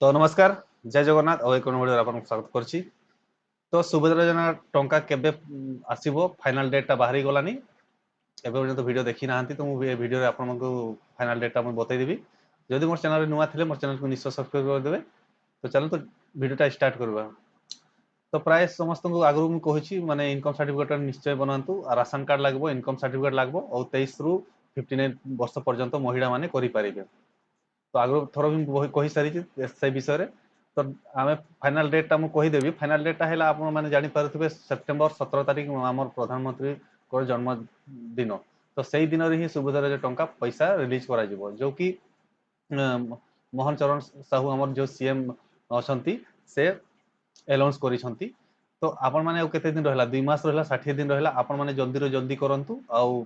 तो नमस्कार जय जगन्नाथ और एक वीडियो आपन स्वागत करछि। तो सुभद्रा योजना टंका केबे आसीबो फाइनल डेट ता बाहरी गलानी एबे पर्यंत वीडियो देखि नाहंती तो मु ए वीडियो रे आपन को फाइनल डेट ता मु बतै देबी। जदि मोर चैनल रे नुवा थिले मोर चैनल को निश्चय सब्सक्राइब कर देबे। तो चलो तो वीडियो ता स्टार्ट करबा। तो प्राय समस्त को आगु मु कहिछि माने इनकम सर्टिफिकेट निश्चय बनांतु आ राशन कार्ड लागबो इनकम सर्टिफिकेट लागबो और 23 रु 59 वर्ष पर्यंत महिला माने करि पारिबे। तो आगु थोर भी कही सारी से विषय तो आम फाइनाल डेटा मुझे कहीदेवी फाइनाल डेटा है आप जानी पारे सेप्टेम्बर 17 तारिख आम प्रधानमंत्री को जन्मदिन तो से दिन ही सुभद्रा टंका पैसा रिलीज कर जो कि मोहन चरण साहू आम जो सीएम अच्छा से एनाउंस कर तो आपण मैंने केते दिन रहा 2 मास रहा 60 दिन रहा आपण मैंने जल्दी जल्दी करूँ आउ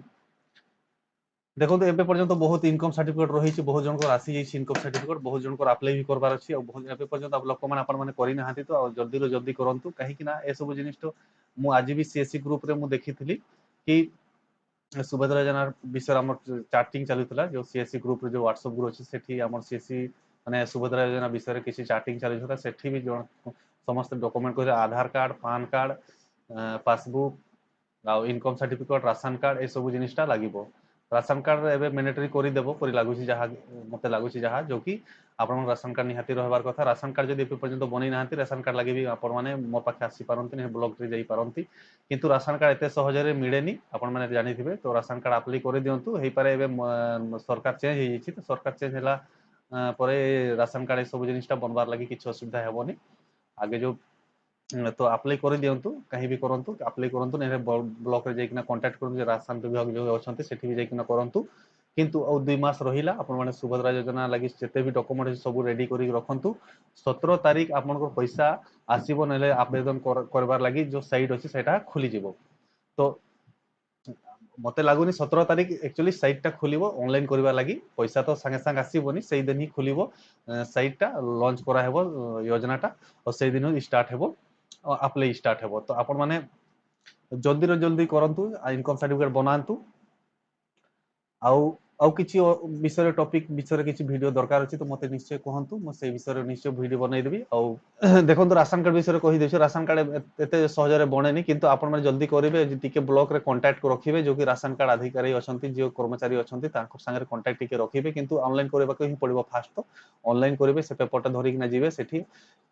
देखो तो एबे पर्यंत बहुत इनकम सर्टिफिकेट रही बहुत जन आसी जाइए इनकम सर्टिफिकेट बहुत जन अप्लाई भी करबार अच्छी बहुत पर्यंत लोक मैंने आपण मैंने करना तो जल्दी जल्दी करूँ कहीं ए सब जिन मुझे आज भी सीएससी ग्रुप रे देखी कि सुभद्रा योजना विषय आम चाटिंग चलूला जो सीएससी ग्रुप जो व्हाट्सएप ग्रुप अच्छे से सीएससी माने सुभद्रा योजना विषय किसी चाटिंग चलूला से भी समस्त डॉक्यूमेंट कह Aadhaar card PAN card passbook income certificate ration card ए सब जिनटा लगे राशन कार्ड एवं मैंडेटरी करदेव पर लगुच जहाँ मत लगुच जहाँ जो कि आप राशन कार्ड निहाती रहार कथा राशन कार्ड जब पर्यटन बन ना राशन कार्ड लगे भी आपने मो पाखे आसपारती ब्लॉक रे जापारती किंतु राशन कार्ड एत सहजरे मिले आपने जानी तो राशन कार्ड अप्लाई कर दिंतु हो पारे सरकार चेंज हो सरकार चेंज है राशन कार्ड सब जिनटा बनबार लगी किसी असुविधा हेनी आगे जो तो अप्लाई कर दिंतु कहीं भी करूँ अप्लाई करूँ नहीं ब्लॉक रे जाइना कांटेक्ट करूँ राशन विभाग जो अच्छा से भी जाइना करूँ किंतु और 2 मास रहा आपने सुभद्रा योजना लगी जिते भी डॉक्यूमेंट सब रेडी कर रखु 17 तारिख आप पैसा आसब ना आवेदन करबार लगी जो साइट अच्छी से खोलीज तो मत लगुनि 17 तारिख एक्चुअली साइटा खोल ऑनलाइन करने लगी पैसा तो संगे संगे आसबनी से दिन ही खोल साइटा लॉन्च कराब योजनाटा और से दिन स्टार्ट हो अप्लाई स्टार्ट हो तो आपण मैंने जल्दी जल्दी करूँ इनकम सर्टिफिकेट बनातु आउ किसी विषय टॉपिक विषय किसी वीडियो दरकार अच्छी तो मत निश्चय कहतु मुझे विषय निश्चय वीडियो बनईदेवी और देखो राशन कार्ड विषय कहीदे राशन कार्ड एत सहजरे बने किंतु आपण मैंने जल्दी करेंगे टी ब्लॉक रे कांटेक्ट रखिए जो कि राशन कार्ड अधिकारी अच्छा जो कर्मचारी अच्छा सागर कांटेक्ट टी रखिए किंतु ऑनलाइन करने ही पड़ो फास्ट तो ऑनलाइन करेंगे से पेपरटा धरिकिना जी से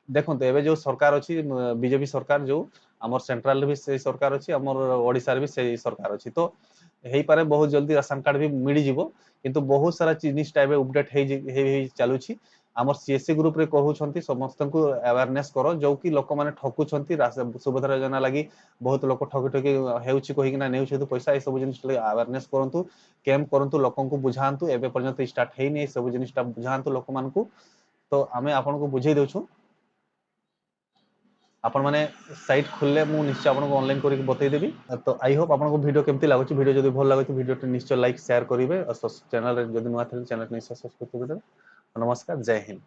देखो एवं जो सरकार अच्छी बीजेपी सरकार जो आम सेंट्राल भी से सरकार अच्छी आम ओडिशा भी से सरकार अच्छी तो हो पारे बहुत जल्दी राशन कार्ड भी मिल जाव किंतु बहुत सारा जिनिसटा अपडेट चलुची आम सीएससी ग्रुप रे कहउछंती समस्त को अवेयरनेस करो जो कि लोक माने ठकुछंती सुभद्रा योजना लगी बहुत लोक ठकी ठकी हेउची कहिकिना नेउछे पैसा ए सब जिनिस अवेयरनेस करंतु कैंप करंतु लोकन को बुझांतु एबे पर्यंत स्टार्ट हेनी ए सब जिनिसटा बुझांतु लोक मान को तो आमे आपन को बुझेई देउछु आपण माने साइट खोलले मु निश्चय आपको ऑनलाइन करके बतई देबी तो आई होप आपको वीडियो केमती लागुची वीडियो जदि भल लागुची वीडियो निश्चय लाइक शेयर करिवे और चैनल रे जदि नुआ थे चैनल निश्चय सब्सक्राइब कर देबे। नमस्कार जय हिंद।